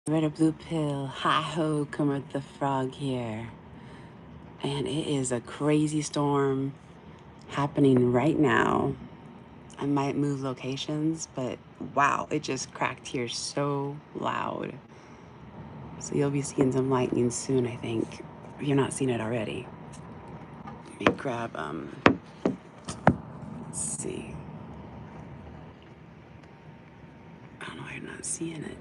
RedorBluePill, HiHoKermitTheFrogHere. And it is a crazy storm happening right now. I might move locations, but wow, it just cracked here so loud. So you'll be seeing some lightning soon, I think, if you're not seeing it already. Let me grab, let's see. I don't know why you're not seeing it.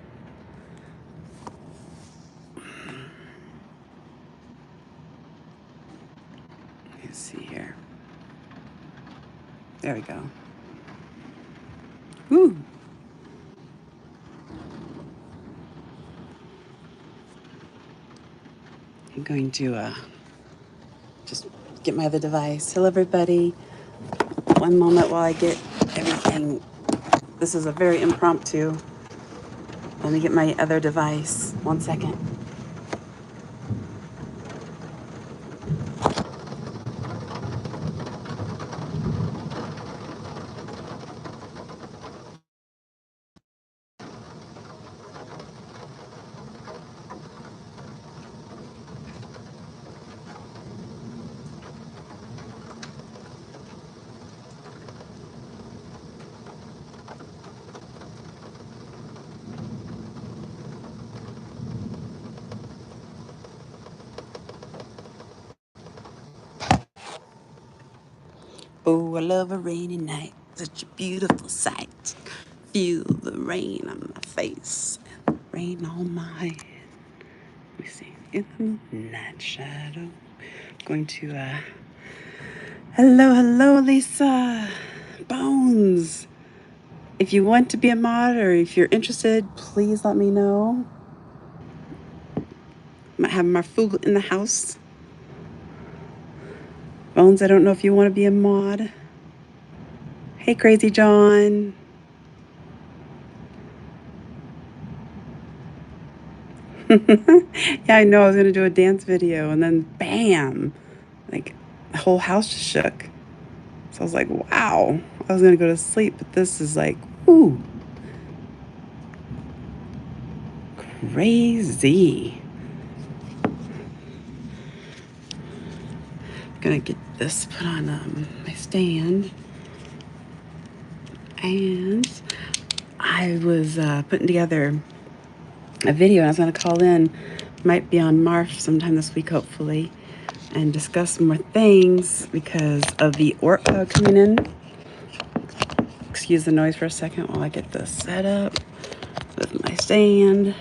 Let's see here. There we go. Woo! I'm going to just get my other device. Hello, everybody. One moment while I get everything. This is a very impromptu. Let me get my other device. 1 second. Oh, I love a rainy night. Such a beautiful sight. Feel the rain on my face and rain on my head. Let me see. In the night shadow. Going to, hello, Lisa. Bones. If you want to be a mod or if you're interested, please let me know. Might have my food in the house. Bones, I don't know if you want to be a mod. Hey, Crazy John. Yeah, I know. I was going to do a dance video and then bam, like the whole house just shook. So I was like, wow. I was going to go to sleep, but this is like, ooh, crazy. I'm going to get this put on my stand. And I was putting together a video and I was going to call in. Might be on Marf sometime this week, hopefully, and discuss some more things because of the Oort cloud coming in. Excuse the noise for a second while I get this set up with my stand.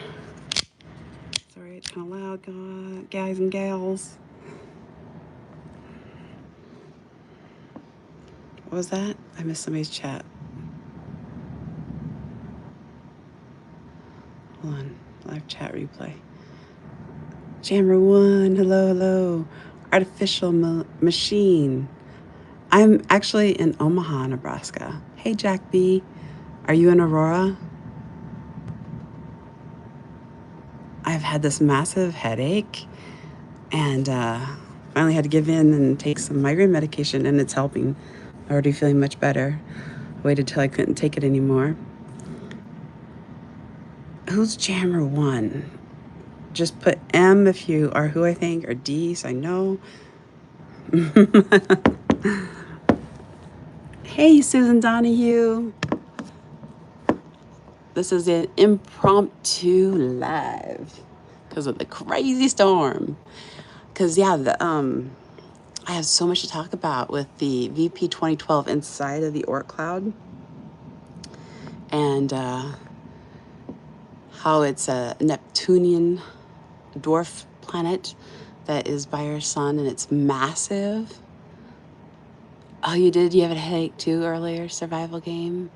Sorry, it's kind of loud, guys and gals. What was that? I missed somebody's chat. Hold on, live chat replay. Jammer one, hello. Artificial machine. I'm actually in Omaha, Nebraska. Hey, Jack B. Are you in Aurora? I've had this massive headache and finally had to give in and take some migraine medication, and it's helping. I'm already feeling much better. I waited till I couldn't take it anymore. Who's Jammer one? Just put M if you are who I think, or D so I know. Hey, Susan Donahue. This is an impromptu live because of the crazy storm. Because, yeah, I have so much to talk about with the VP 2012 inside of the Oort cloud. And how it's a Neptunian dwarf planet that is by our sun, and it's massive. Oh, you did? You have a headache too earlier? Survival game?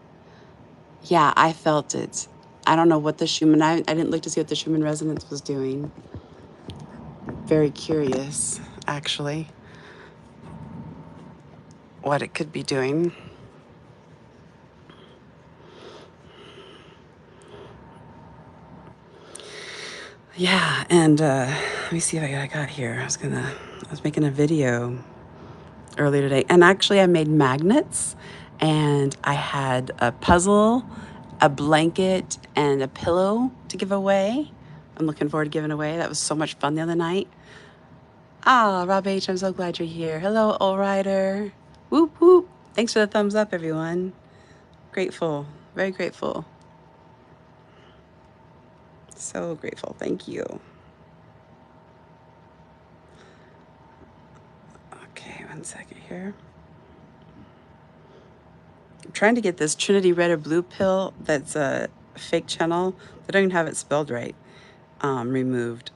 Yeah, I felt it. I don't know what the Schumann, I didn't look to see what the Schumann resonance was doing. Very curious, actually, what it could be doing. Yeah, and let me see what I got here. I was making a video earlier today, and actually I made magnets, and I had a puzzle, a blanket, and a pillow to give away. I'm looking forward to giving away. That was so much fun the other night. Ah, Rob H, I'm so glad you're here. Hello, All Rider. Whoop, whoop. Thanks for the thumbs up, everyone. Grateful. Very grateful. So grateful. Thank you. Okay, 1 second here. I'm trying to get this TrinityRedorBluePill that's a fake channel. They don't even have it spelled right. Removed.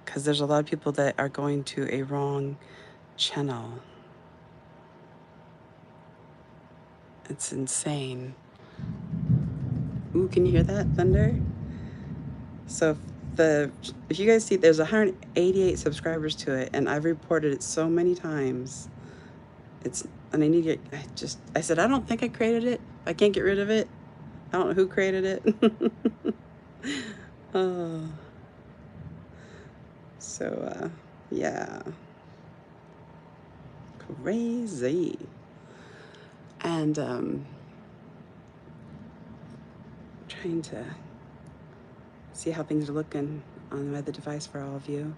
Because there's a lot of people that are going to a wrong channel. It's insane. Ooh, can you hear that thunder? So if you guys see, there's 188 subscribers to it, and I've reported it so many times. And I need to I said, I don't think I created it. I can't get rid of it. I don't know who created it. Oh. So, yeah. Crazy. And, trying to see how things are looking on my other device for all of you.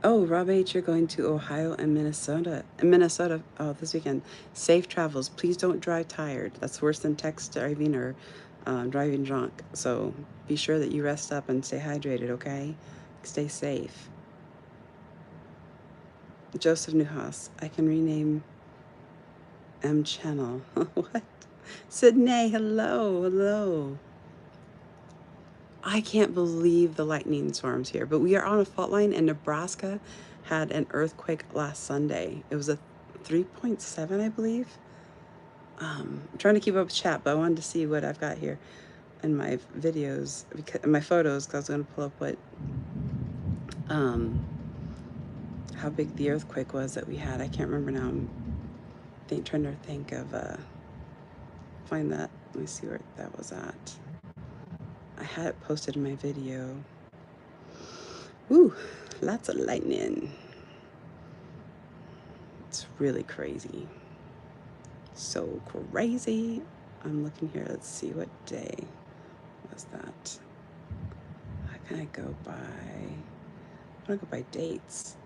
Oh, Rob H, you're going to Ohio and Minnesota. This weekend. Safe travels. Please don't drive tired. That's worse than text driving or driving drunk. So be sure that you rest up and stay hydrated, okay? Stay safe. Joseph Newhouse, I can rename M channel. What? Sydney, hello, hello. I can't believe the lightning storms here, but we are on a fault line, and Nebraska had an earthquake last Sunday. It was a 3.7, I believe. I'm trying to keep up with chat, but I wanted to see what I've got here in my videos, my photos, because I was going to pull up what, how big the earthquake was that we had. I can't remember now. I'm trying to think of, find that. Let me see where that was at. I had it posted in my video. Ooh, lots of lightning. It's really crazy. So crazy. I'm looking here. Let's see, what day was that? How can I go by? I want to go by dates.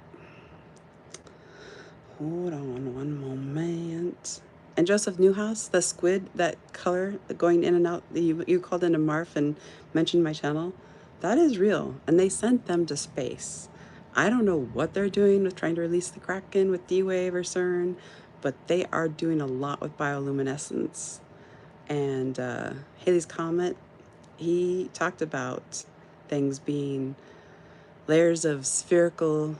Hold on one moment. And Joseph Newhouse, the squid, that color going in and out, you called into Marf and mentioned my channel, that is real. And they sent them to space. I don't know what they're doing with trying to release the Kraken with D-Wave or CERN, but they are doing a lot with bioluminescence. And Halley's Comet, he talked about things being layers of spherical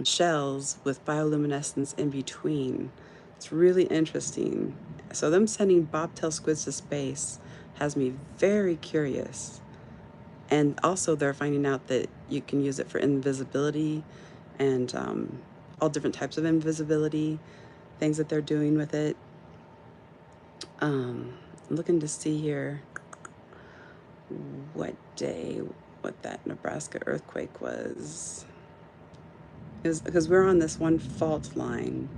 shells with bioluminescence in between. It's really interesting. So them sending bobtail squids to space has me very curious. And also they're finding out that you can use it for invisibility and all different types of invisibility, things that they're doing with it. I'm looking to see here what that Nebraska earthquake was. It was because we're on this one fault line.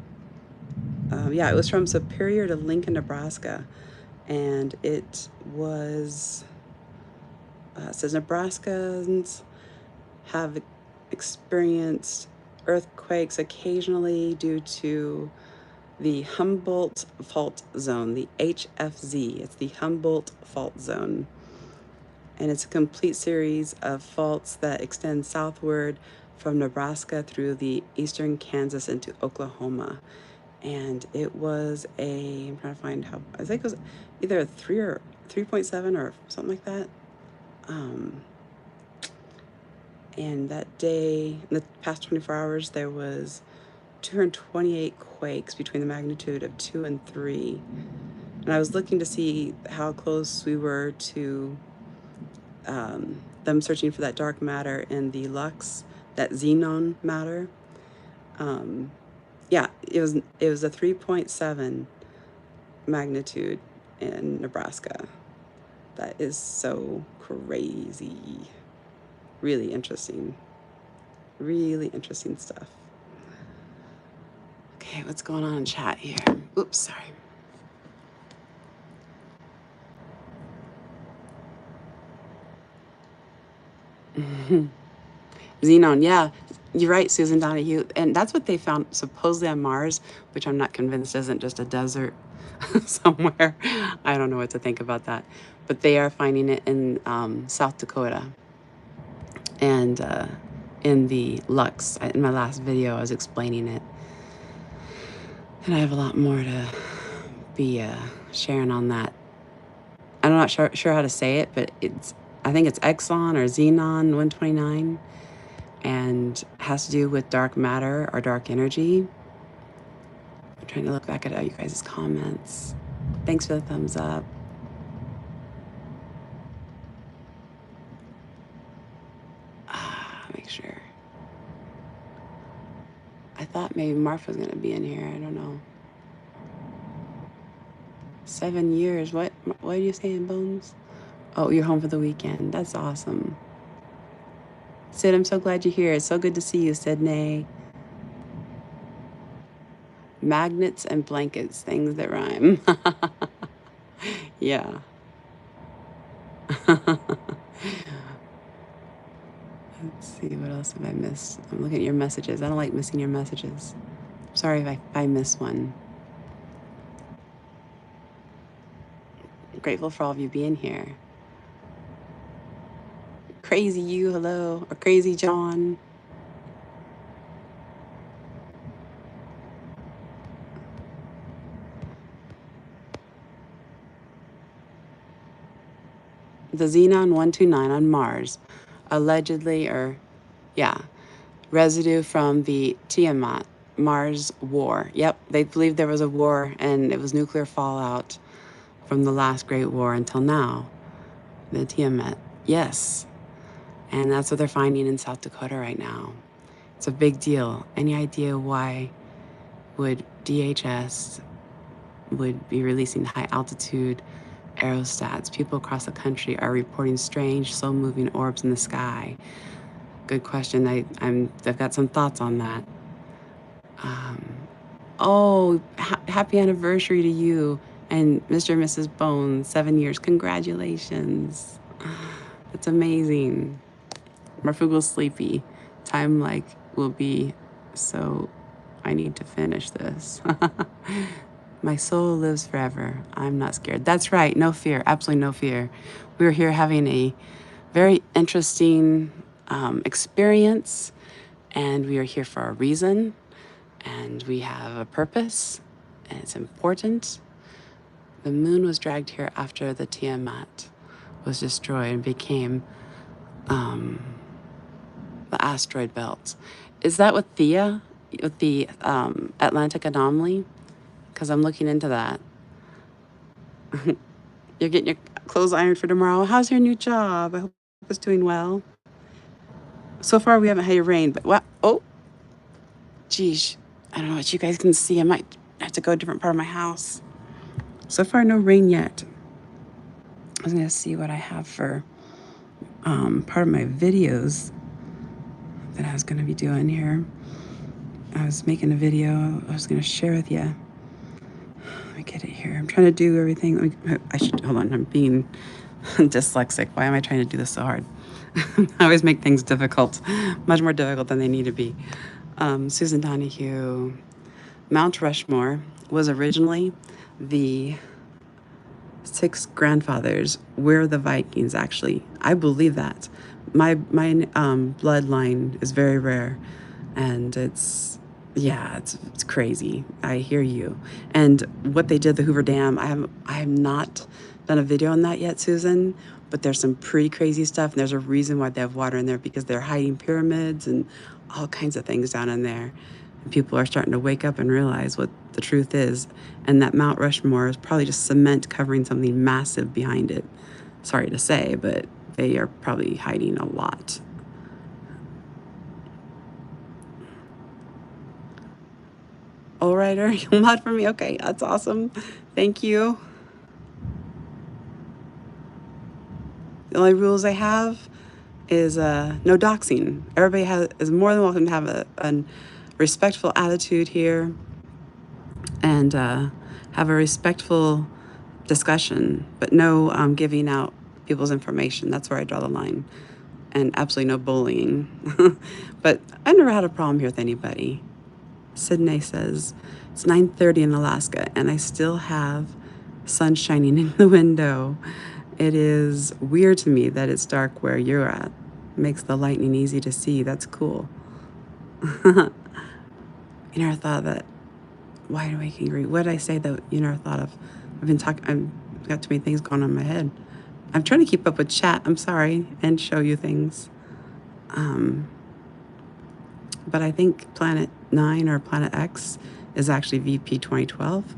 Yeah, it was from Superior to Lincoln, Nebraska. And it was, it says Nebraskans have experienced earthquakes occasionally due to the Humboldt Fault Zone, the HFZ. It's the Humboldt Fault Zone. And it's a complete series of faults that extend southward from Nebraska through the eastern Kansas into Oklahoma. And it was I'm trying to find how, I think it was either a 3 or 3.7 or something like that. And that day, in the past 24 hours, there was 228 quakes between the magnitude of 2 and 3. And I was looking to see how close we were to them searching for that dark matter in the Lux, that xenon matter. Yeah, it was a 3.7 magnitude in Nebraska. That is so crazy. Really interesting. Really interesting stuff. Okay, what's going on in chat here? Oops, sorry. Xenon, yeah. You're right, Susan Donahue. And that's what they found supposedly on Mars, which I'm not convinced isn't just a desert somewhere. I don't know what to think about that. But they are finding it in South Dakota. And in the Lux, in my last video, I was explaining it. And I have a lot more to be sharing on that. I'm not sure how to say it, but I think it's Exxon or Xenon 129, and has to do with dark matter or dark energy. I'm trying to look back at all you guys' comments. Thanks for the thumbs up. Make sure. I thought maybe Marf was gonna be in here. I don't know. 7 years. What are you saying, Bones? Oh, you're home for the weekend. That's awesome. Sid, I'm so glad you're here. It's so good to see you, Sydney. Magnets and blankets, things that rhyme. Yeah. Let's see, what else have I missed? I'm looking at your messages. I don't like missing your messages. Sorry if I miss one. I'm grateful for all of you being here. Crazy you, hello. Or Crazy John. The Xenon 129 on Mars, allegedly, residue from the Tiamat Mars war. Yep, they believed there was a war and it was nuclear fallout from the last Great War until now. The Tiamat, yes. And that's what they're finding in South Dakota right now. It's a big deal. Any idea why would DHS would be releasing high altitude aerostats? People across the country are reporting strange, slow moving orbs in the sky. Good question. I've got some thoughts on that. Happy anniversary to you and Mr. and Mrs. Bones. 7 years. Congratulations. That's amazing. Marfugo's sleepy. Time will be, so I need to finish this. My soul lives forever. I'm not scared. That's right. No fear. Absolutely no fear. We're here having a very interesting experience, and we are here for a reason, and we have a purpose, and it's important. The moon was dragged here after the Tiamat was destroyed and became the asteroid belt. Is that with Thea, with the Atlantic anomaly? Because I'm looking into that. You're getting your clothes ironed for tomorrow. How's your new job? I hope it's doing well. So far, we haven't had your rain, but what? Oh, geez. I don't know what you guys can see. I might have to go a different part of my house. So far, no rain yet. I was going to see what I have for part of my videos that I was going to be doing here. I was making a video I was going to share with you. Let me get it here. I'm trying to do everything. Hold on. I'm being dyslexic. Why am I trying to do this so hard? I always make things difficult, much more difficult than they need to be. Susan Donahue. Mount Rushmore was originally the 6 grandfathers. We're the Vikings, actually. I believe that. My bloodline is very rare, and it's crazy. I hear you. And what they did, the Hoover Dam, I have not done a video on that yet, Susan, but there's some pretty crazy stuff, and there's a reason why they have water in there, because they're hiding pyramids and all kinds of things down in there. And people are starting to wake up and realize what the truth is, and that Mount Rushmore is probably just cement covering something massive behind it. Sorry to say, but they are probably hiding a lot. All right, you'll mod for me? Okay, that's awesome. Thank you. The only rules I have is no doxing. Everybody is more than welcome to have a respectful attitude here and have a respectful discussion, but no giving out people's information. That's where I draw the line. and absolutely no bullying. But I never had a problem here with anybody. Sydney says, it's 9:30 in Alaska, and I still have sun shining in the window. It is weird to me that it's dark where you're at. Makes the lightning easy to see. That's cool. You never thought of that wide awake angry. What did I say that you never thought of? I've got too many things going on in my head. I'm trying to keep up with chat. I'm sorry, and show you things. But I think Planet 9 or Planet X is actually VP 2012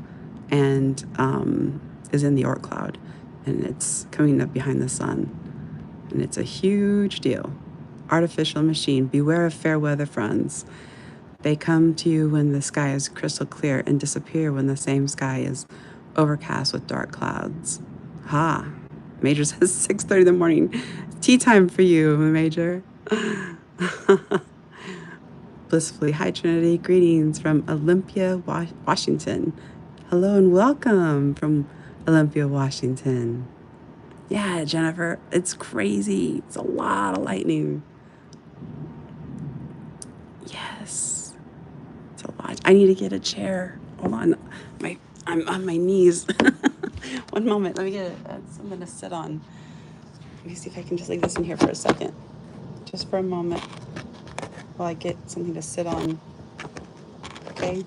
and is in the Oort cloud. And it's coming up behind the sun. And it's a huge deal. Artificial machine, beware of fair weather friends. They come to you when the sky is crystal clear and disappear when the same sky is overcast with dark clouds. Ha! Major says 6:30 in the morning. Tea time for you, Major. Blissfully. Hi, Trinity. Greetings from Olympia, Washington. Hello and welcome from Olympia, Washington. Yeah, Jennifer, it's crazy. It's a lot of lightning. Yes, it's a lot. I need to get a chair. Hold on. I'm on my knees. One moment. Let me get something to sit on. Let me see if I can just leave this in here for a second. Just for a moment while I get something to sit on. Okay?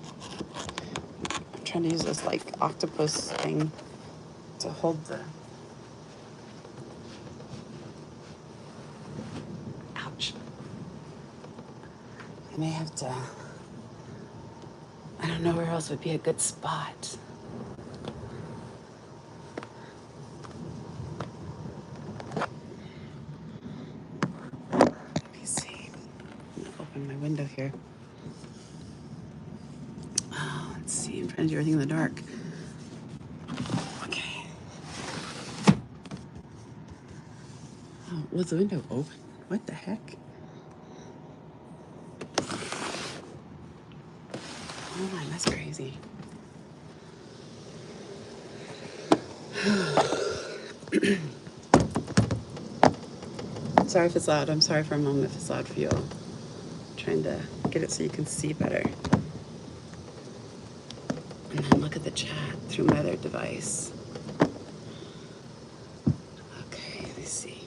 I'm trying to use this like octopus thing to hold the... Ouch. I may have to... I don't know where else would be a good spot. Let me see. I'm gonna open my window here. Oh, let's see. I'm trying to do everything in the dark. Okay. Oh, was the window open? What the heck? Hold on, that's crazy. Sorry if it's loud. I'm sorry for a moment if it's loud for you all. I'm trying to get it so you can see better. And then look at the chat through my other device. Okay, let's see.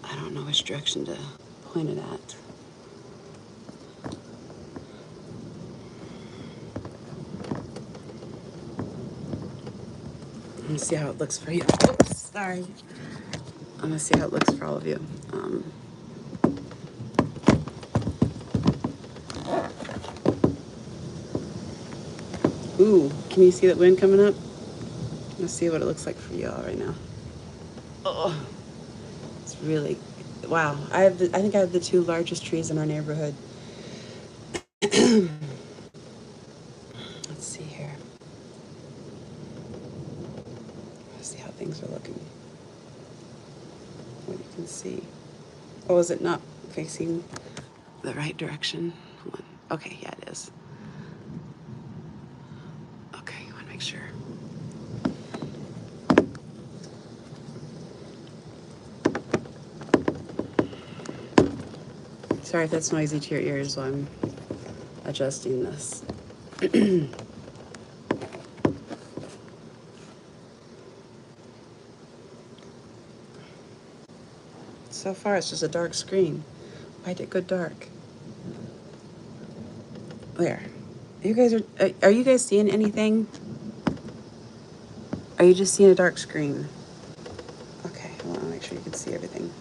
I don't know which direction to point it at. Let me see how it looks for you. Oops, sorry. I'm gonna see how it looks for all of you. Ooh, can you see that wind coming up? Let's see what it looks like for y'all right now. Oh, it's really, wow. I think I have the two largest trees in our neighborhood. Let's see here. Let's see how things are looking. What you can see. Oh, is it not facing the right direction? Hold on. Okay, yeah, it is. Okay, I want to make sure. Sorry if that's noisy to your ears while I'm adjusting this. So far, it's just a dark screen. Why'd it go dark? There. Are you guys seeing anything? Are you just seeing a dark screen? Okay, I want to make sure you can see everything.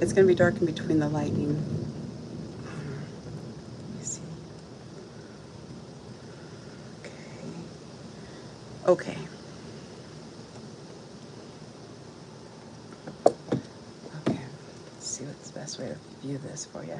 It's going to be dark in between the lightning. Let me see. Okay. Okay. Let's see what's the best way to view this for you.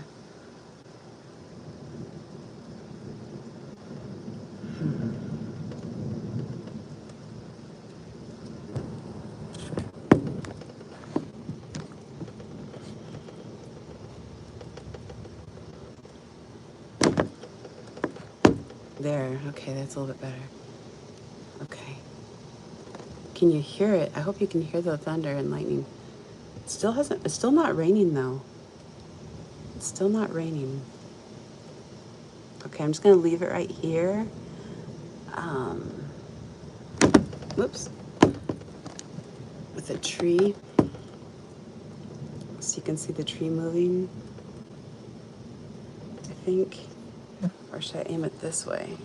There. Okay, that's a little bit better. Okay. can you hear it? I hope you can hear the thunder and lightning. It's still not raining though. It's still not raining. Okay, I'm just gonna leave it right here. Whoops. With a tree. So you can see the tree moving, I think. Or should I aim it this way?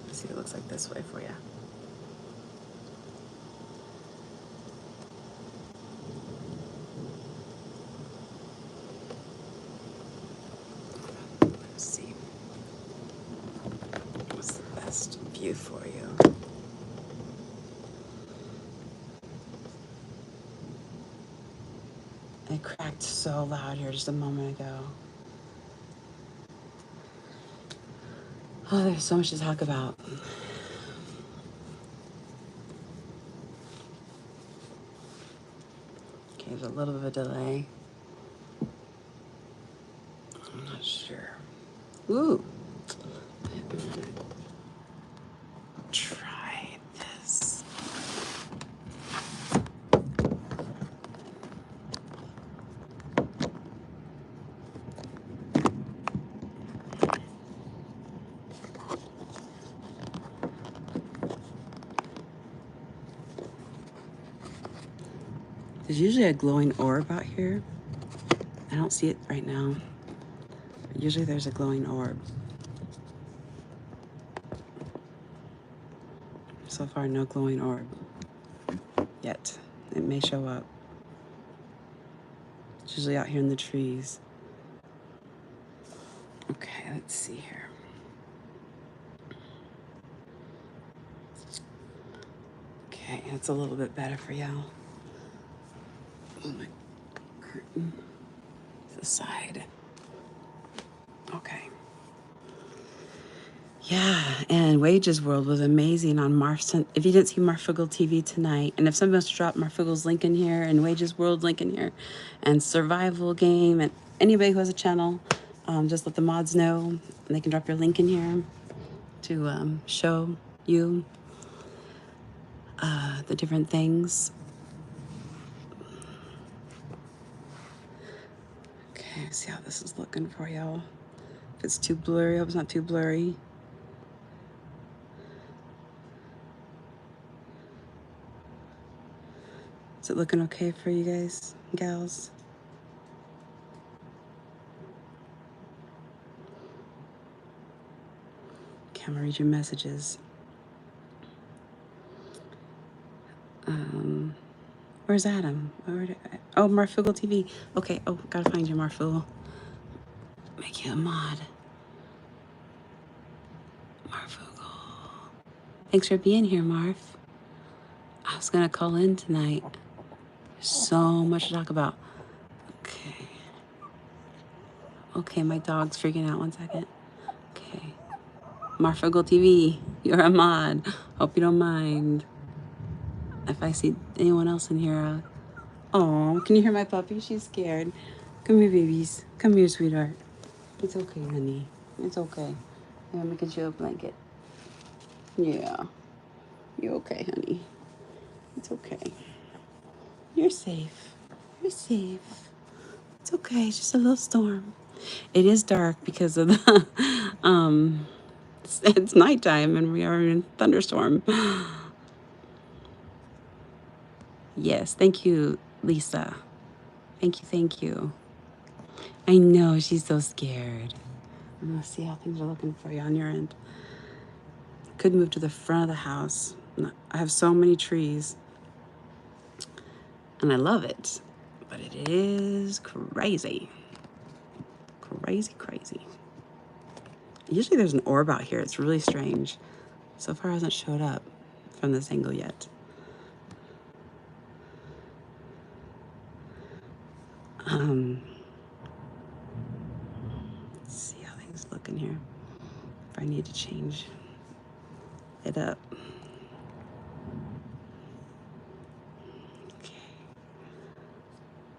Let's see if it looks like this way for you. Let's see. What's the best view for you? It cracked so loud here just a moment ago. Oh, there's so much to talk about. Okay, there's a little bit of a delay. I'm not sure. Ooh. Try this. There's usually a glowing orb out here. I don't see it right now. Usually there's a glowing orb. So far, no glowing orb yet. It may show up. It's usually out here in the trees. Okay, let's see here. Okay, that's a little bit better for y'all. Oh, my curtain to the side. Okay. Yeah, and Wages World was amazing on Marf. If you didn't see Marfugal TV tonight, and if somebody wants to drop Marfugal's link in here and Wages World link in here, and Survival Game, and anybody who has a channel, just let the mods know, and they can drop your link in here to show you the different things. Okay, see how this is looking for y'all. If it's too blurry, I hope it's not too blurry. Is it looking okay for you guys, gals? Okay, I'm gonna read your messages. Where's Adam? Oh, Marfugal TV. Okay, oh, gotta find you, Marfugal. Make you a mod. Marfugal. Thanks for being here, Marf. I was gonna call in tonight. There's so much to talk about. Okay. Okay, my dog's freaking out. 1 second. Okay. Marfugal TV, you're a mod. Hope you don't mind. If I see anyone else in here, oh, can you hear my puppy? She's scared. Come here, babies. Come here, sweetheart. It's okay, honey. It's okay. I'm gonna get you a blanket. Yeah. You're okay, honey. It's okay. You're safe. You're safe. It's okay. It's just a little storm. It is dark because of the it's nighttime and we are in thunderstorm. Yes, thank you, Lisa. Thank you. I know, she's so scared. I'm gonna see how things are looking for you on your end. Could move to the front of the house. I have so many trees. And I love it. But it is crazy. Crazy. Usually there's an orb out here. It's really strange. So far hasn't showed up from this angle yet. Let's see how things look in here. If I need to change it up. Okay.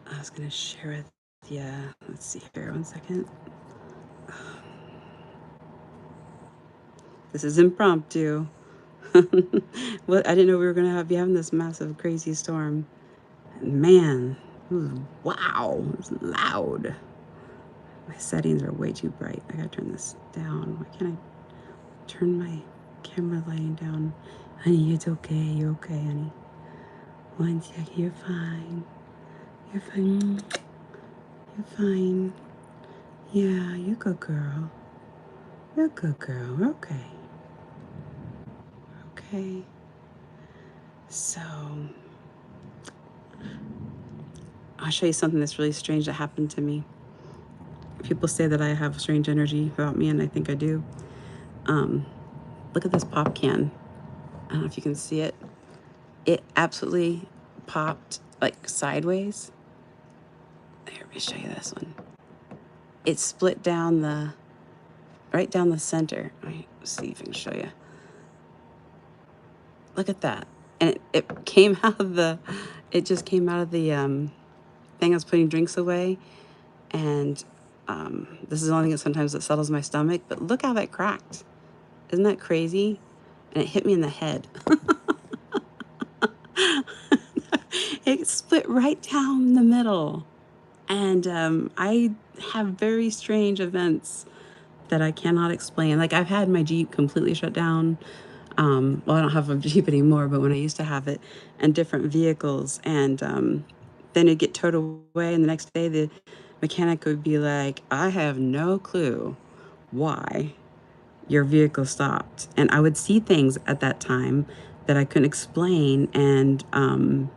I was gonna share it. Yeah, let's see here. 1 second. This is impromptu. Well, I didn't know we were gonna be having this massive, crazy storm. Man, it was, wow, it was loud. My settings are way too bright. I gotta turn this down. Why can't I turn my camera lighting down? Honey, it's okay. You're okay, honey. One second, you're fine. You're fine. You're fine. Yeah, you're a good girl. You're a good girl. We're okay. Okay. So, I'll show you something that's really strange that happened to me. People say that I have strange energy about me, and I think I do. Look at this pop can. I don't know if you can see it. It absolutely popped like sideways. Here, let me show you this one. It split down right down the center. Let's see if I can show you. Look at that. And it came out of it just came out of the thing I was putting drinks away. And this is the only thing that sometimes it settles my stomach. But look how that cracked. Isn't that crazy? And it hit me in the head. It split right down the middle. And I have very strange events that I cannot explain. Like, I've had my Jeep completely shut down. Well, I don't have a Jeep anymore, but when I used to have it, and different vehicles. And then it'd get towed away, and the next day the mechanic would be like, I have no clue why your vehicle stopped. And I would see things at that time that I couldn't explain. And then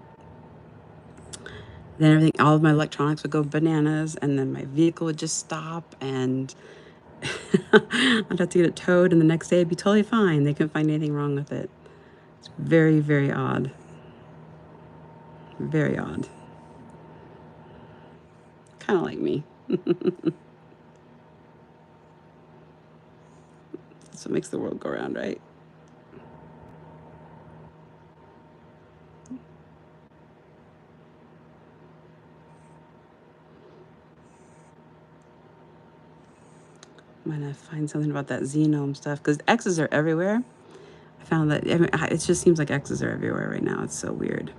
everything, all of my electronics would go bananas, and then my vehicle would just stop, and I'd have to get it towed, and the next day it'd be totally fine. They couldn't find anything wrong with it. It's very, very odd. Very odd. Kind of like me. That's what makes the world go round, right? I'm gonna find something about that Xenome stuff, because X's are everywhere. I found that, I mean, it just seems like X's are everywhere right now. It's so weird.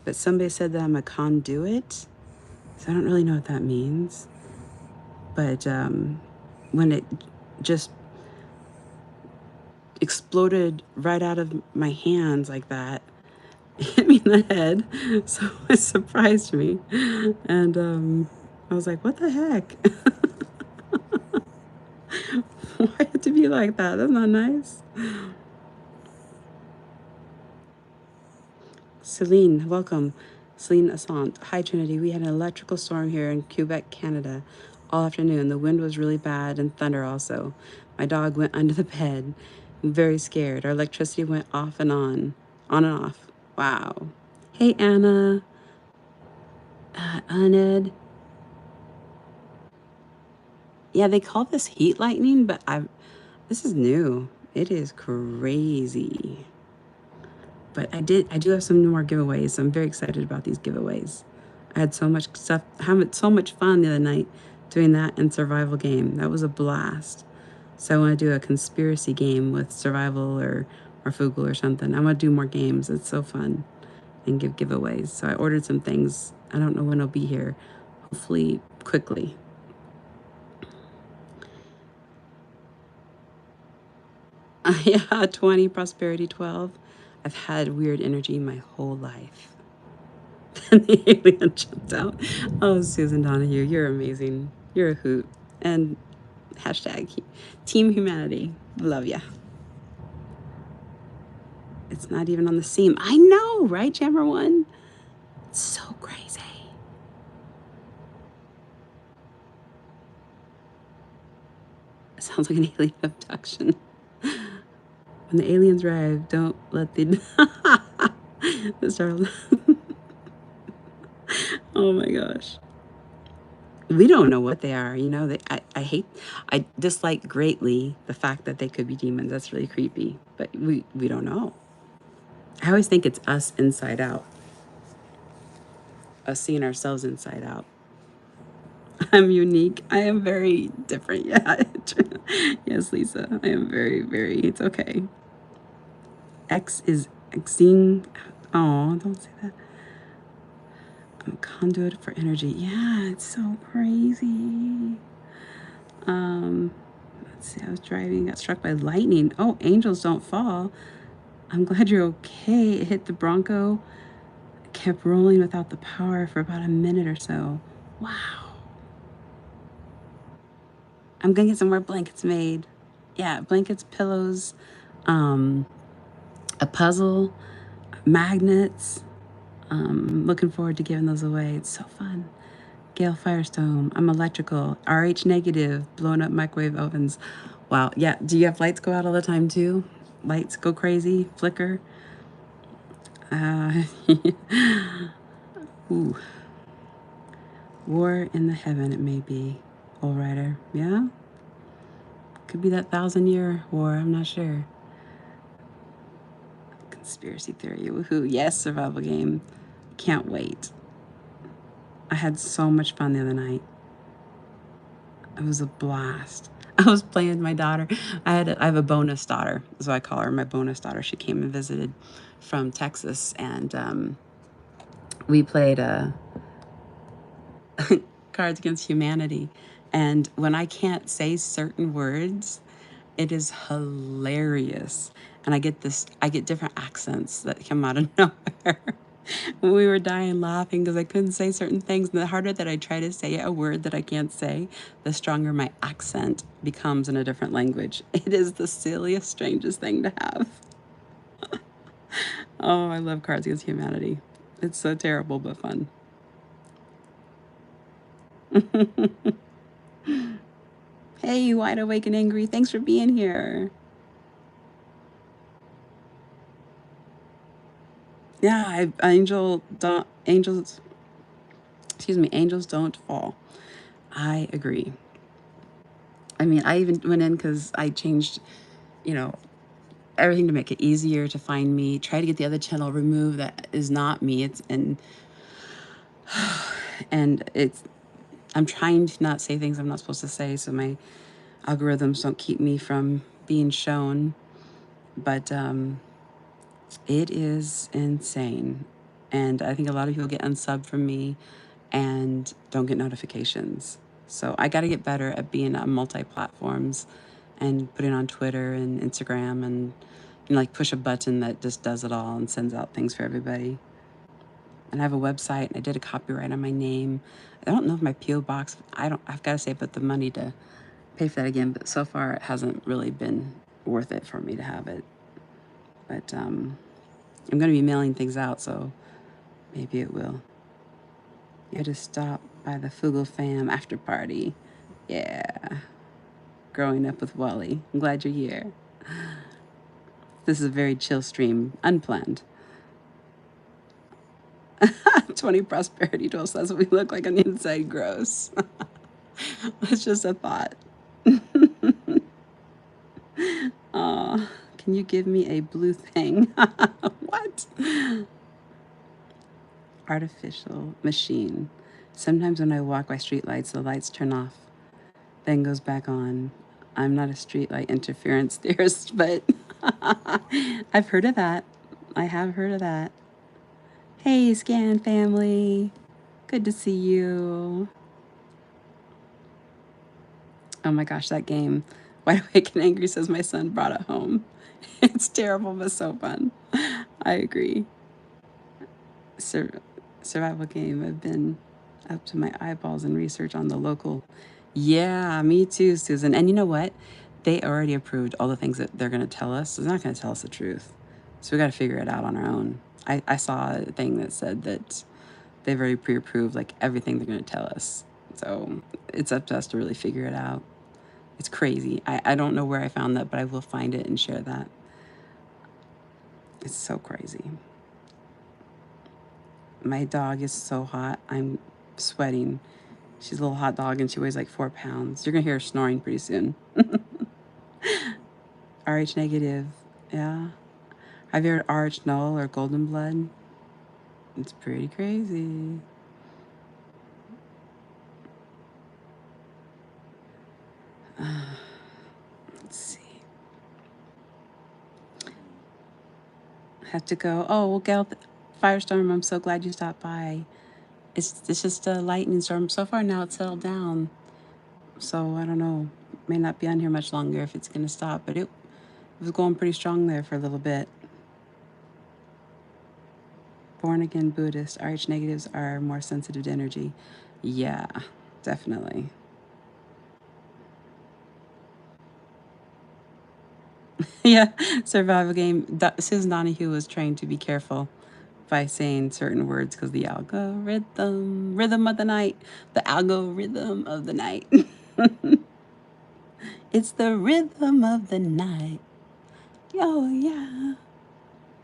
But somebody said that I'm a conduit, so I don't really know what that means. But when it just exploded right out of my hands like that, it hit me in the head, so it surprised me. And I was like, what the heck? Why had to be like that? That's not nice. Celine, welcome. Celine Assant. Hi, Trinity. We had an electrical storm here in Quebec, Canada, all afternoon. The wind was really bad and thunder also. My dog went under the bed. I'm very scared. Our electricity went off and on and off. Wow. Hey, Anna. Aned. Yeah, they call this heat lightning, but this is new. It is crazy. But I do have some more giveaways. So I'm very excited about these giveaways. I had so much stuff, having so much fun the other night doing that and survival game. That was a blast. So I want to do a conspiracy game with survival or Fugle or something. I want to do more games. It's so fun, and give giveaways. So I ordered some things. I don't know when it'll be here. Hopefully quickly. Yeah, 20, prosperity 12. I've had weird energy my whole life. And the alien jumped out. Oh, Susan Donahue, you're amazing. You're a hoot. And hashtag Team Humanity. Love ya. It's not even on the seam. I know, right, Jammer One? It's so crazy. It sounds like an alien abduction. When the aliens arrive, don't let the start. Oh my gosh. We don't know what they are. You know, I dislike greatly the fact that they could be demons. That's really creepy. But we don't know. I always think it's us inside out, us seeing ourselves inside out. I'm unique. I am very different. Yeah. Yes, Lisa. I am very, very, it's okay. X is Xing. Oh, don't say that. I'm a conduit for energy. Yeah, it's so crazy. Um, let's see. I was driving, got struck by lightning. Oh, angels don't fall. I'm glad you're okay. It hit the Bronco, kept rolling without the power for about a minute or so. Wow. I'm gonna get some more blankets made. Yeah, blankets, pillows, um, a puzzle, magnets. Looking forward to giving those away. It's so fun. Gail Firestone. I'm electrical. RH negative. Blowing up microwave ovens. Wow. Yeah. Do you have lights go out all the time too? Lights go crazy, flicker. Uh, ooh. War in the heaven. It may be. Bull Rider. Yeah. Could be that 1,000-year war. I'm not sure. Conspiracy theory. Woohoo. Yes. Survival game. Can't wait. I had so much fun the other night. It was a blast. I was playing with my daughter. I have a bonus daughter, so I call her my bonus daughter. She came and visited from Texas, and we played Cards Against Humanity. And when I can't say certain words, it is hilarious. And I get different accents that come out of nowhere. We were dying laughing because I couldn't say certain things. And the harder that I try to say a word that I can't say, the stronger my accent becomes in a different language. It is the silliest, strangest thing to have. Oh, I love Cards Against Humanity. It's so terrible but fun. Hey, wide awake and angry. Thanks for being here. Yeah, angels, excuse me, angels don't fall. I agree. I mean, I even went in because I changed, you know, everything to make it easier to find me. Try to get the other channel removed that is not me. And it's I'm trying to not say things I'm not supposed to say, so my algorithms don't keep me from being shown. But it is insane, and I think a lot of people get unsubbed from me and don't get notifications. So I got to get better at being on multi-platforms and putting on Twitter and Instagram and like push a button that just does it all and sends out things for everybody. And I have a website and I did a copyright on my name. I don't know if my PO box. I've got to save up the money to pay for that again. But so far it hasn't really been worth it for me to have it. But I'm going to be mailing things out, so maybe it will. You had to stop by the Fugal Fam after party. Yeah. Growing up with Wally. I'm glad you're here. This is a very chill stream, unplanned. 20 prosperity tools says we look like on the inside. Gross. That's just a thought. Aw, can you give me a blue thing? What? Artificial machine. Sometimes when I walk by streetlights, the lights turn off, then goes back on. I'm not a streetlight interference theorist, but I've heard of that. I have heard of that. Hey, Scan family. Good to see you. Oh my gosh, that game. Wide Awake and Angry says my son brought it home. It's terrible, but so fun. I agree. Survival game. I've been up to my eyeballs in research on the local. Yeah, me too, Susan. And you know what? They already approved all the things that they're going to tell us. So they're not going to tell us the truth. So we got to figure it out on our own. I saw a thing that said that they've already pre-approved like everything they're going to tell us. So it's up to us to really figure it out. It's crazy. I don't know where I found that, but I will find it and share that. It's so crazy. My dog is so hot. I'm sweating. She's a little hot dog and she weighs like 4 pounds. You're going to hear her snoring pretty soon. RH negative. Yeah. Have you heard RH null or golden blood? It's pretty crazy. Have to go. Oh, well, Gail, Firestorm, I'm so glad you stopped by. It's just a lightning storm. So far now it's settled down. So I don't know. May not be on here much longer if it's going to stop, but it was going pretty strong there for a little bit. Born again Buddhist, RH negatives are more sensitive to energy. Yeah, definitely. Yeah, survival game. Susan Donahue was trained to be careful by saying certain words because the rhythm of the night, the algorithm of the night. It's the rhythm of the night. Oh, yeah.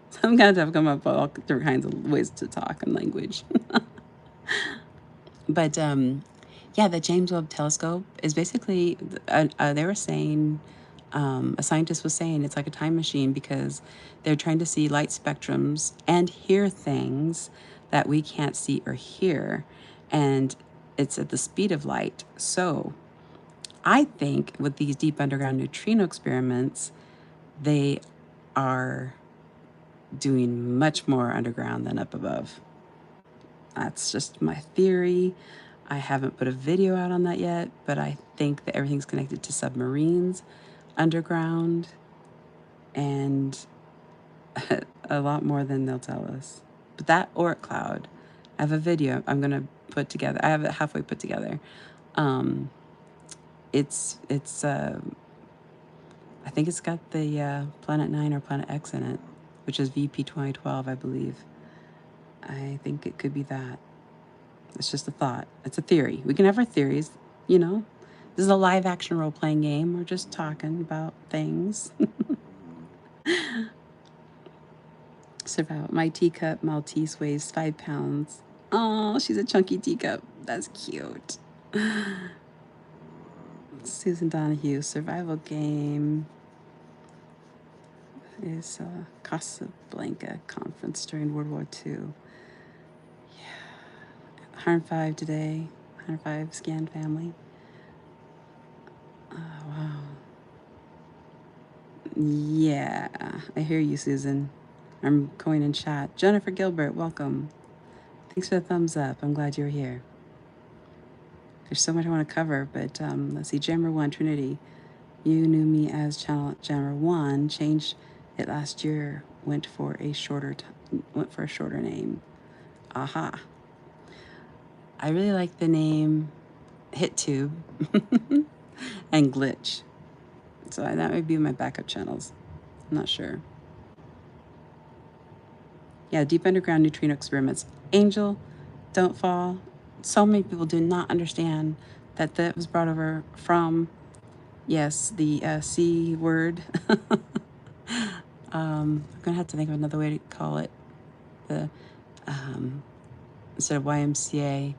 So I'm going to have to come up with all different kinds of ways to talk and language. But yeah, the James Webb Telescope is basically, they were saying, a scientist was saying it's like a time machine because they're trying to see light spectrums and hear things that we can't see or hear. And it's at the speed of light. So I think with these deep underground neutrino experiments, they are doing much more underground than up above. That's just my theory. I haven't put a video out on that yet, but I think that everything's connected to submarines underground and a lot more than they'll tell us. But that Oort cloud, I have a video I'm going to put together. I have it halfway put together. Um, it's I think it's got the Planet 9 or Planet X in it, which is VP 2012, I believe. I think it could be that. It's just a thought. It's a theory. We can have our theories, you know. This is a live action role playing game. We're just talking about things. Survival. My teacup Maltese weighs 5 pounds. Oh, she's a chunky teacup. That's cute. Susan Donahue. Survival game is Casablanca conference during World War II. Yeah. 105 today. 105 scan family. Oh, wow. Yeah, I hear you, Susan. I'm going in chat. Jennifer Gilbert, welcome. Thanks for the thumbs up. I'm glad you're here. There's so much I want to cover, but let's see. Jammer 1, Trinity. You knew me as Channel Jammer 1. Changed it last year. Went for a shorter name. Aha. I really like the name HitTube and Glitch. So that would be my backup channels. I'm not sure. Yeah, deep underground neutrino experiments. Angel, don't fall. So many people do not understand that was brought over from, yes, the C word. I'm going to have to think of another way to call it. The instead of YMCA,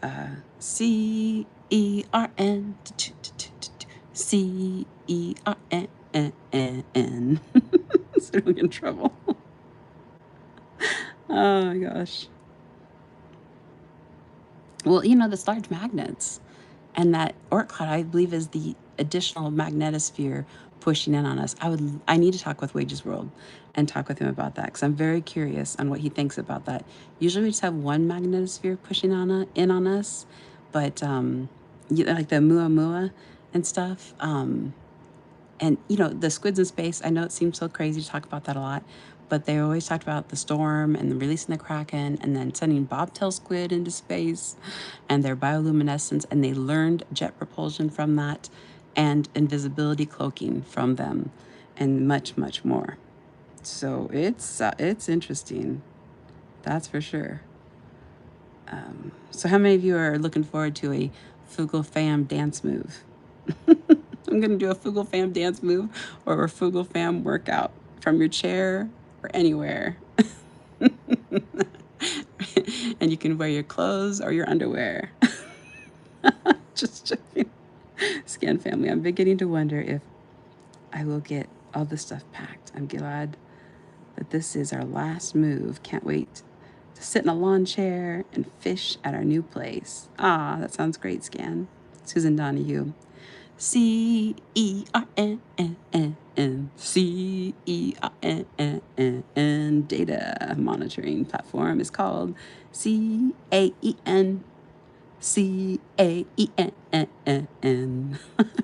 CERN. CERN. So we get in trouble. Oh my gosh. Well, you know, the large magnets and that Oort cloud, I believe, is the additional magnetosphere pushing in on us. I need to talk with Wages World and talk with him about that because I'm very curious on what he thinks about that. Usually we just have one magnetosphere pushing in on us, but like the Muamua and stuff. And, you know, the squids in space, I know it seems so crazy to talk about that a lot, but they always talked about the storm and the releasing the Kraken and then sending bobtail squid into space and their bioluminescence. And they learned jet propulsion from that and invisibility cloaking from them and much, much more. So it's interesting. That's for sure. So how many of you are looking forward to a Fugal Fam dance move? I'm going to do a Fugal Fam dance move or a Fugal Fam workout from your chair or anywhere. And you can wear your clothes or your underwear. Just joking. Scan family, I'm beginning to wonder if I will get all the stuff packed. I'm glad that this is our last move. Can't wait to sit in a lawn chair and fish at our new place. Ah, that sounds great, Scan. Susan Donahue. CERNN data monitoring platform is called CAEN.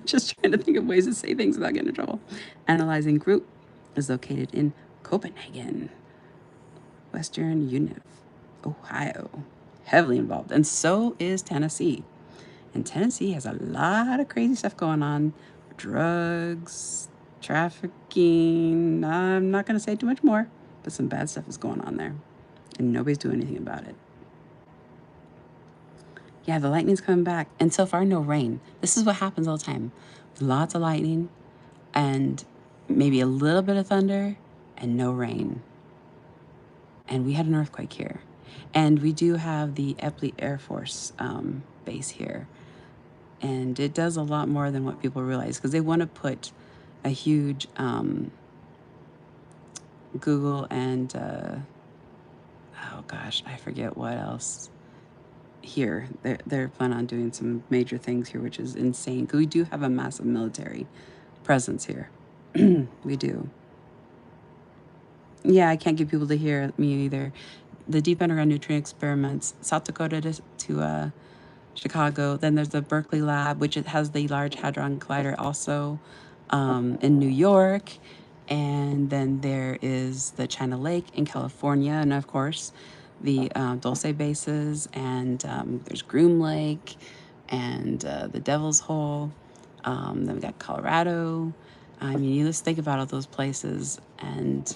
Just trying to think of ways to say things without getting in trouble. Analyzing group is located in Copenhagen, Western Union, Ohio. Heavily involved. And so is Tennessee. And Tennessee has a lot of crazy stuff going on. Drugs, trafficking. I'm not going to say too much more, but some bad stuff is going on there. And nobody's doing anything about it. Yeah, the lightning's coming back. And so far, no rain. This is what happens all the time. Lots of lightning and maybe a little bit of thunder and no rain. And we had an earthquake here. And we do have the Eppley Air Force base here. And it does a lot more than what people realize because they want to put a huge Google and, oh gosh, I forget what else. Here, they're planning on doing some major things here, which is insane because we do have a massive military presence here. We do. Yeah, I can't get people to hear me either. The Deep Underground Neutrino Experiments, South Dakota to Chicago. Then there's the Berkeley Lab, which it has the Large Hadron Collider also in New York. And then there is the China Lake in California. And of course, the Dulce bases. And there's Groom Lake and the Devil's Hole. Then we got Colorado. I mean, you just think about all those places. And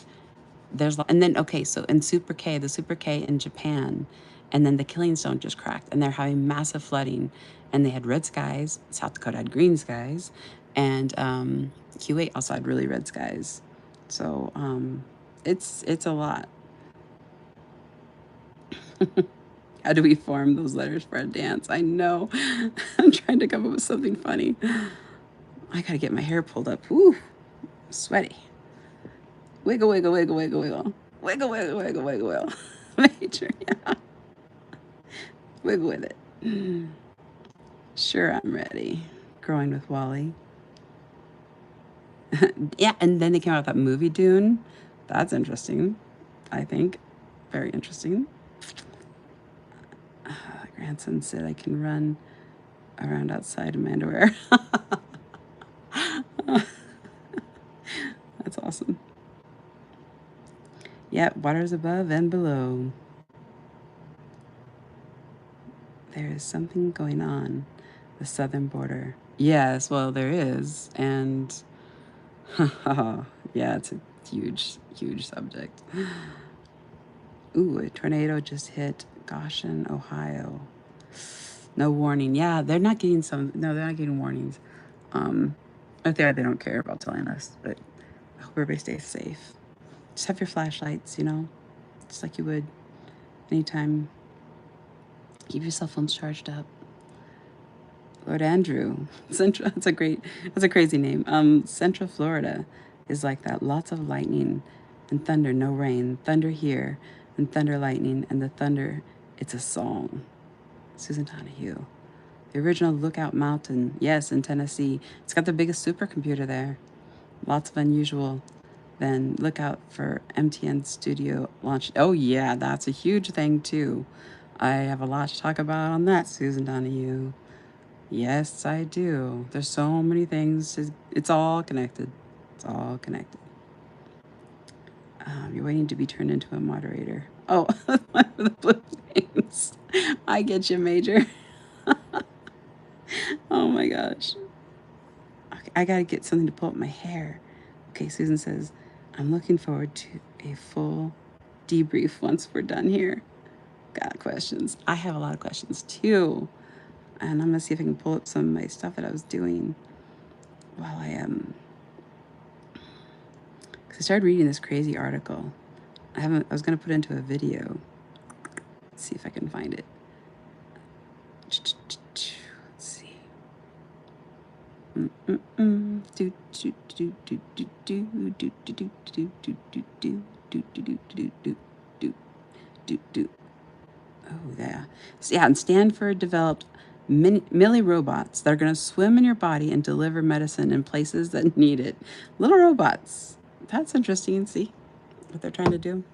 then, okay, so in Super K, the Super K in Japan, and then the Killing Stone just cracked, and they're having massive flooding, and they had red skies. South Dakota had green skies, and Q8 also had really red skies. So it's a lot. How do we form those letters for a dance? I know. I'm trying to come up with something funny. I gotta get my hair pulled up. Woo, sweaty. Wiggle, wiggle, wiggle, wiggle, wiggle. Wiggle, wiggle, wiggle, wiggle, wiggle. Major, yeah. Wiggle with it. Sure, I'm ready. Growing with Wally. Yeah, and then they came out with that movie Dune. That's interesting, I think. Very interesting. Grandson said I can run around outside in my underwear. That's awesome. Yeah, waters above and below. There is something going on. The southern border. Yes, well, there is. And yeah, it's a huge, huge subject. Ooh, a tornado just hit Goshen, Ohio. No warning. Yeah, they're not getting no, they're not getting warnings. If they are, they don't care about telling us. But I hope everybody stays safe. Just have your flashlights, just like you would anytime. Keep your cell phones charged up. Lord Andrew, Central. That's a crazy name. Central Florida is like that. Lots of lightning and thunder, no rain. Thunder here and thunder lightning, and the thunder, it's a song. Susan Donahue. The original Lookout Mountain, yes, in Tennessee. It's got the biggest supercomputer there. Lots of unusual. Then look out for MTN Studio launch. Oh yeah, that's a huge thing too. I have a lot to talk about on that, Susan Donahue. Yes, I do. There's so many things. It's all connected. It's all connected. You're waiting to be turned into a moderator. Oh, the blue names. I get you, Major. Oh my gosh. Okay, I gotta get something to pull up my hair. Okay, Susan says, I'm looking forward to a full debrief once we're done here. Got questions. I have a lot of questions too. And I'm gonna see if I can pull up some of my stuff that I was doing while I am. Because I started reading this crazy article. I was gonna put it into a video. Let's see if I can find it. Let's see. Oh, yeah. So, yeah, and Stanford developed milli robots that are going to swim in your body and deliver medicine in places that need it. Little robots. That's interesting. See what they're trying to do?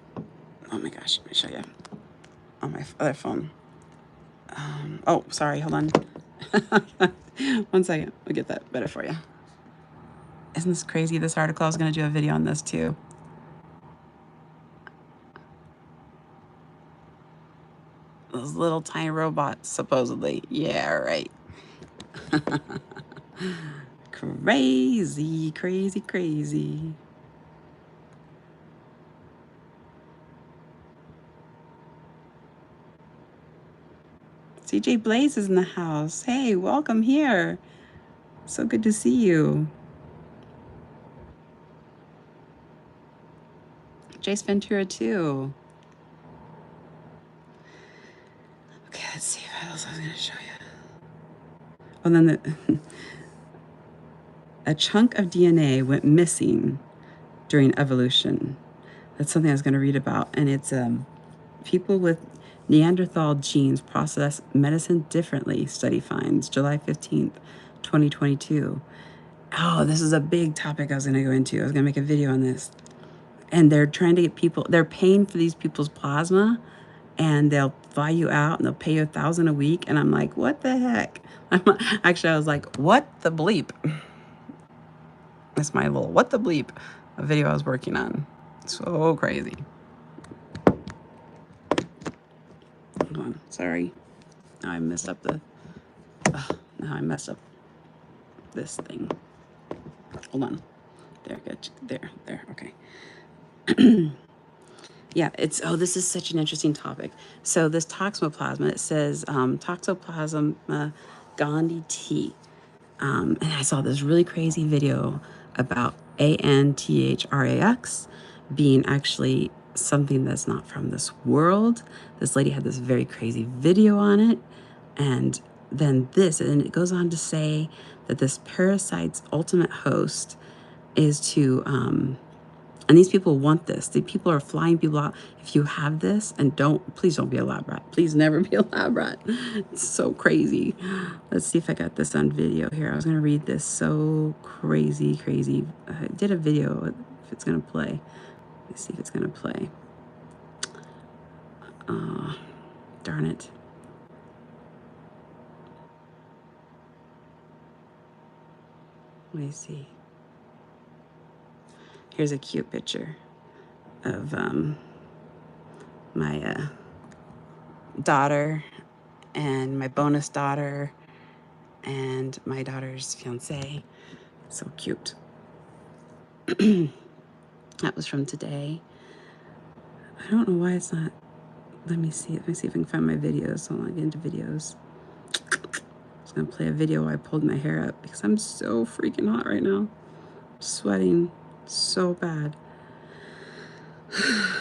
Oh my gosh, let me show you on my other phone. Oh, sorry, hold on. 1 second, I'll get that better for you. Isn't this crazy? This article, I was going to do a video on this too. Those little tiny robots, supposedly. Yeah, right. Crazy, crazy, crazy. CJ Blaze is in the house. Hey, welcome here. So good to see you. Jace Ventura too. Okay, let's see what else I was going to show you. Well, then a chunk of DNA went missing during evolution. That's something I was going to read about, and it's people with Neanderthal genes process medicine differently. Study finds July 15th, 2022. Oh, this is a big topic I was going to go into. I was going to make a video on this. And they're trying to get people, they're paying for these people's plasma, and they'll fly you out and they'll pay you $1,000 a week. And I'm like, what the heck? Actually, I was like, what the bleep? That's my little what the bleep a video I was working on. So crazy. Hold on, sorry. Now I messed up now I messed up this thing. Hold on. There, good. There, okay. Yeah, this is such an interesting topic. So this toxoplasma, it says Toxoplasma gondii. And I saw this really crazy video about anthrax being actually something that's not from this world. This lady had this very crazy video on it. And then and it goes on to say that this parasite's ultimate host is to, and these people want this. The people are flying people out. If you have this, and please don't be a lab rat. Please never be a lab rat. It's so crazy. Let's see if I got this on video here. I was going to read this. So crazy, crazy. I did a video if it's going to play. Let's see if it's going to play. Darn it. Let me see. Here's a cute picture of my daughter and my bonus daughter and my daughter's fiance. So cute. That was from today. I don't know why it's not. Let me see if I can find my videos. So I'll get into videos. I was gonna play a video where I pulled my hair up because I'm so freaking hot right now. I'm sweating so bad.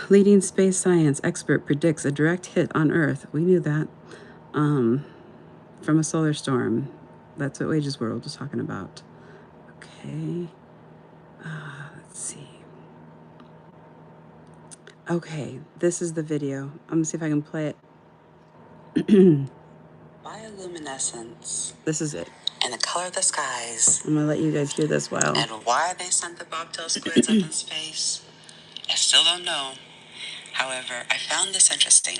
Leading space science expert predicts a direct hit on Earth. We knew that. From a solar storm. That's what Wages World was talking about. Okay. Let's see. Okay, this is the video. I'm gonna see if I can play it. Bioluminescence. This is it. And the color of the skies. I'm gonna let you guys hear this while. And why they sent the bobtail squids up in space, I still don't know. However, I found this interesting.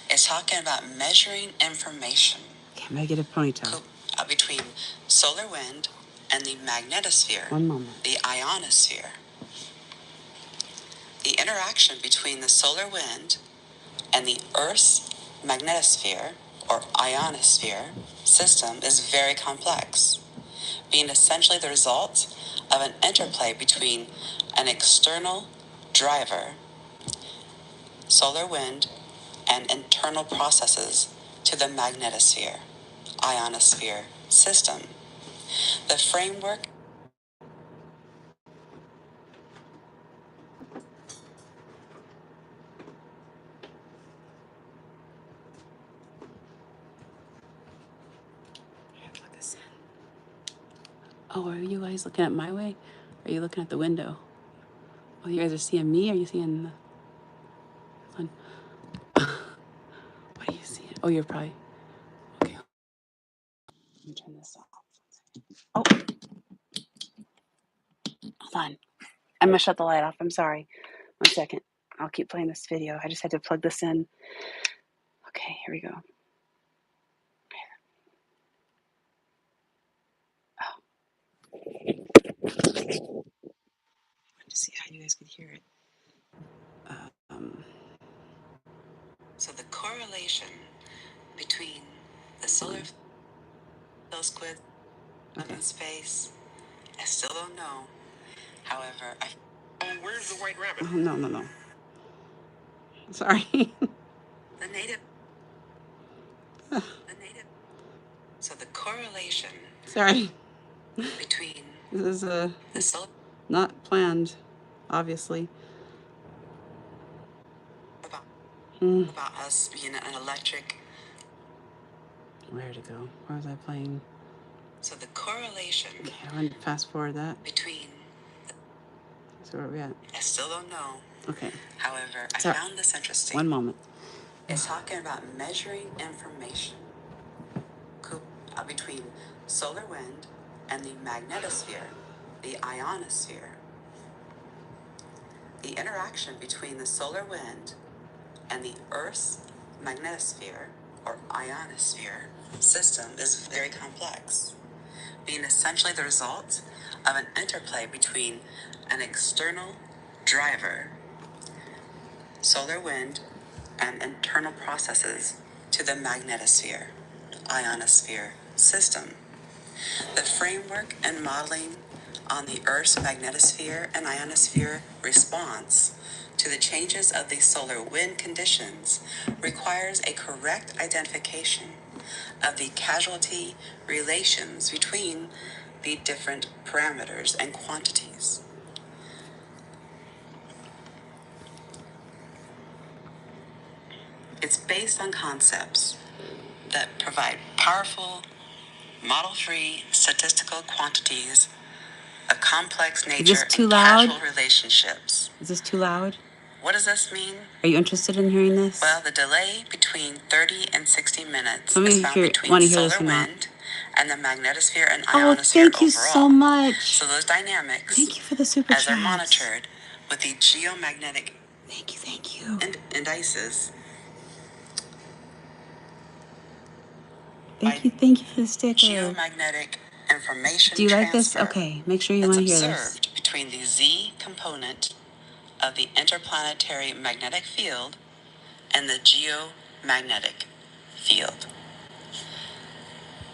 It's talking about measuring information. Okay, I'm gonna get a ponytail. Between solar wind and the magnetosphere. One moment. The ionosphere. The interaction between the solar wind and the Earth's magnetosphere, or ionosphere, system is very complex, being essentially the result of an interplay between an external driver, solar wind, and internal processes to the magnetosphere, ionosphere system. The framework Oh, are you guys looking at my way? Or are you looking at the window? Oh, you guys are seeing me? Or are you seeing the... What are you seeing? Oh, you're probably... Okay. Let me turn this off. Oh, hold on. I'm going to shut the light off. I'm sorry. 1 second. I'll keep playing this video. I just had to plug this in. Okay, here we go. To see how you guys could hear it. So the correlation between the solar squid in space, I still don't know. However, where's the white rabbit? Oh, no. Sorry. The native. So the correlation. Sorry. Between this is not planned, obviously. About us being an electric. Where to go? Where was I playing? So the correlation. Okay, I want to fast forward that. Between. So where are we at? I still don't know. Okay. However, I found this interesting. 1 moment. It's talking about measuring information between solar wind and the magnetosphere, the ionosphere. The interaction between the solar wind and the Earth's magnetosphere, or ionosphere, system is very complex, being essentially the result of an interplay between an external driver, solar wind, and internal processes to the magnetosphere, ionosphere system. The framework and modeling on the Earth's magnetosphere and ionosphere response to the changes of the solar wind conditions requires a correct identification of the causality relations between the different parameters and quantities. It's based on concepts that provide powerful, model-free statistical quantities, a complex nature, and causal relationships. Is this too loud? What does this mean? Are you interested in hearing this? Well, the delay between 30 and 60 minutes is found between solar wind and the magnetosphere and ionosphere overall. Thank you so much. So those dynamics, thank you for the super chats, as they're monitored with the geomagnetic thank you. Indices. Thank you for the sticker. Geomagnetic information. Do you like this? Okay, make sure you want to hear this. Observed between the Z component of the interplanetary magnetic field and the geomagnetic field.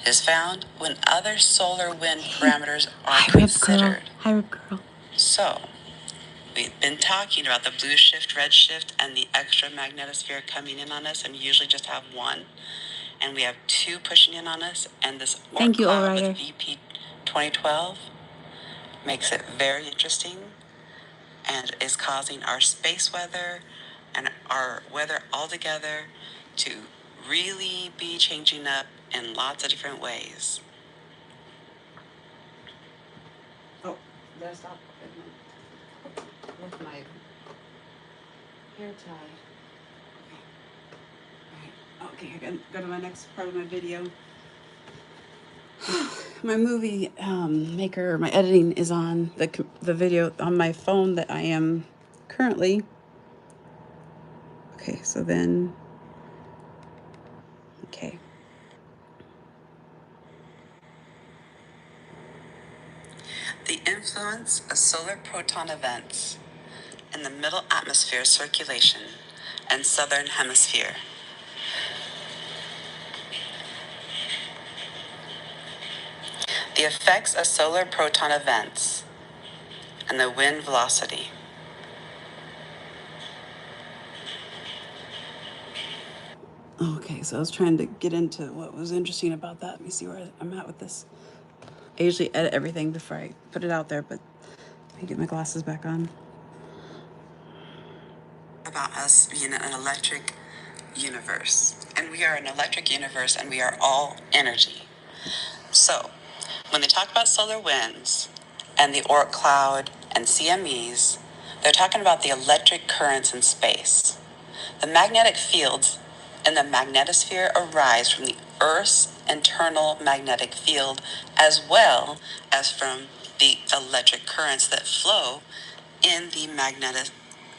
It is found when other solar wind parameters are considered. Hi, Rip Girl. So, we've been talking about the blue shift, red shift, and the extra magnetosphere coming in on us, and we usually just have one. And we have two pushing in on us, and this orb cloud with VP 2012 makes it very interesting and is causing our space weather and our weather altogether to really be changing up in lots of different ways. Oh, did I stop with my hair tie? Okay, I can go to my next part of my video. My movie maker, my editing is on the video on my phone that I am currently. Okay, so then, okay. The influence of solar proton events in the middle atmosphere circulation and southern hemisphere. The effects of solar proton events and the wind velocity. Okay, so I was trying to get into what was interesting about that. Let me see where I'm at with this. I usually edit everything before I put it out there, but let me get my glasses back on. About us being an electric universe. And we are an electric universe, and we are all energy. So, when they talk about solar winds and the Oort cloud and CMEs, they're talking about the electric currents in space. The magnetic fields in the magnetosphere arise from the Earth's internal magnetic field, as well as from the electric currents that flow in the magnetic.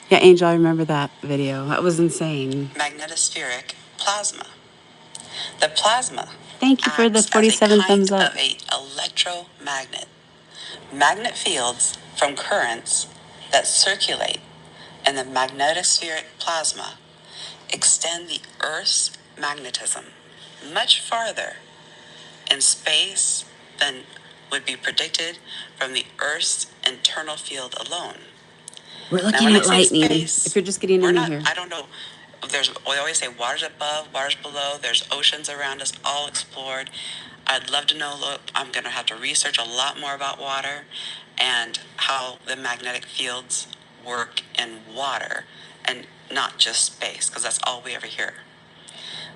Yeah, Angel, I remember that video. That was insane. Magnetospheric plasma. The plasma. Thank you for the 47 thumbs up. Of a electromagnet. Magnet fields from currents that circulate in the magnetospheric plasma extend the Earth's magnetism much farther in space than would be predicted from the Earth's internal field alone. We're looking at lightning. Space, if you're just getting in here. I don't know. We always say water's above, water's below. There's oceans around us, all explored. I'd love to know. Look, I'm going to have to research a lot more about water and how the magnetic fields work in water and not just space, because that's all we ever hear.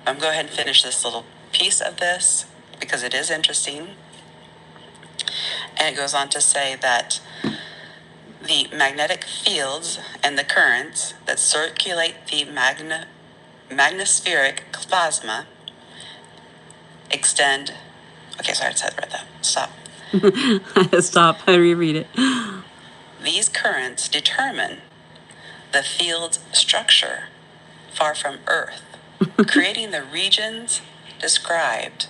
I'm going to go ahead and finish this little piece of this because it is interesting. And it goes on to say that the magnetic fields and the currents that circulate the magnetospheric plasma extend. Okay, sorry, I read that. Stop. Stop. I reread it. These currents determine the field's structure far from Earth, creating the regions described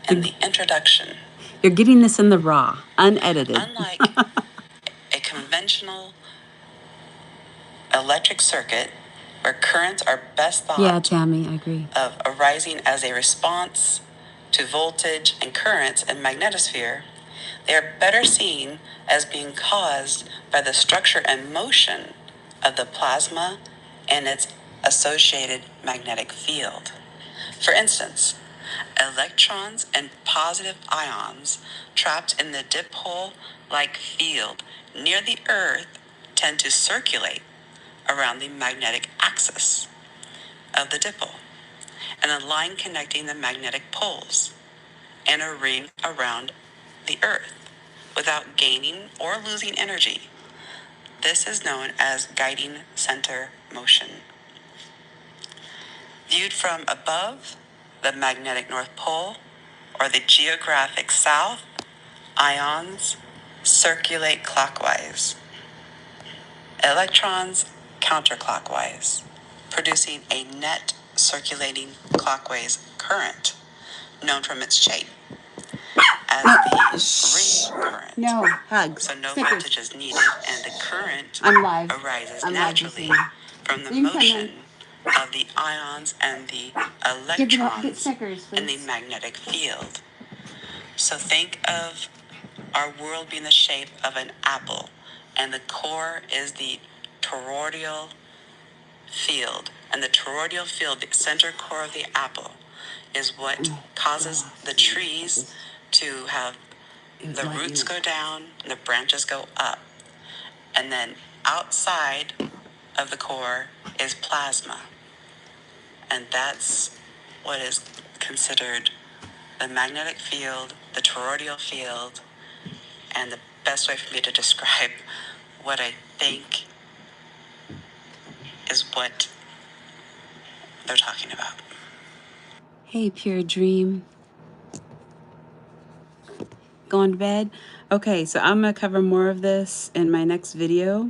in the introduction. You're getting this in the raw, unedited. Unlike a conventional electric circuit where currents are best thought Tammy, I agree. Of arising as a response to voltage and currents in magnetosphere, they are better seen as being caused by the structure and motion of the plasma and its associated magnetic field. For instance, electrons and positive ions trapped in the dipole-like field near the Earth tend to circulate around the magnetic axis of the dipole and a line connecting the magnetic poles and a ring around the Earth without gaining or losing energy. This is known as guiding center motion. Viewed from above the magnetic North Pole or the geographic South, ions circulate clockwise, electrons counterclockwise, producing a net circulating clockwise current known from its shape as the ring current. No, hugs. So no voltage is needed, and the current arises naturally from the motion of the ions and the electrons in the magnetic field. So think of our world being the shape of an apple, and the core is the toroidal field. And the toroidal field, the center core of the apple, is what causes the trees to have the roots go down and the branches go up. And then outside of the core is plasma. And that's what is considered the magnetic field, the toroidal field, and the best way for me to describe what I think is what they're talking about. Hey, pure dream. Going to bed? Okay, so I'm going to cover more of this in my next video.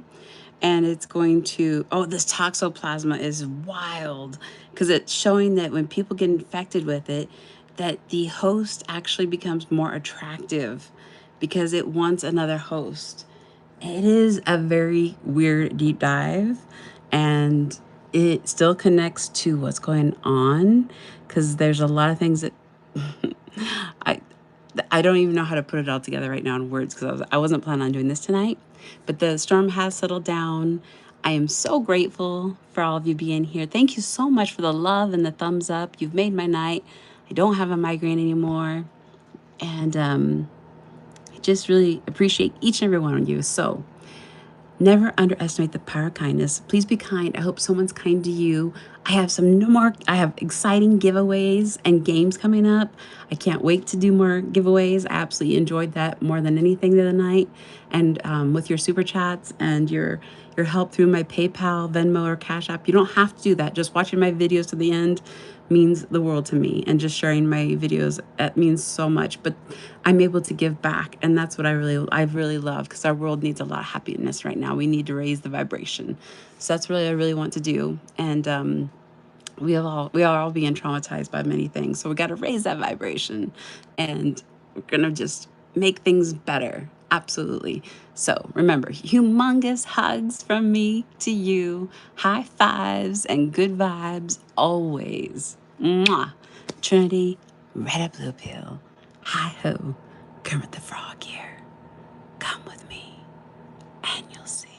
And it's going to, this toxoplasma is wild because it's showing that when people get infected with it, that the host actually becomes more attractive because it wants another host. It is a very weird deep dive, and it still connects to what's going on because there's a lot of things that I don't even know how to put it all together right now in words because I wasn't planning on doing this tonight. But the storm has settled down. I am so grateful for all of you being here. Thank you so much for the love and the thumbs up. You've made my night. I don't have a migraine anymore. And I just really appreciate each and every one of you. So never underestimate the power of kindness. Please be kind. I hope someone's kind to you. I have exciting giveaways and games coming up. I can't wait to do more giveaways. I absolutely enjoyed that more than anything the other night. And with your super chats and your help through my PayPal, Venmo, or Cash App, you don't have to do that. Just watching my videos to the end means the world to me, and just sharing my videos, it means so much. But I'm able to give back, and that's what I really love, because our world needs a lot of happiness right now. We need to raise the vibration. So that's really I really want to do. And we are all being traumatized by many things, so we got to raise that vibration, and we're gonna just make things better. Absolutely. So remember, humongous hugs from me to you, high fives and good vibes always. Mwah. Trinity, red or blue pill. Hi ho, Kermit the Frog here. Come with me and you'll see.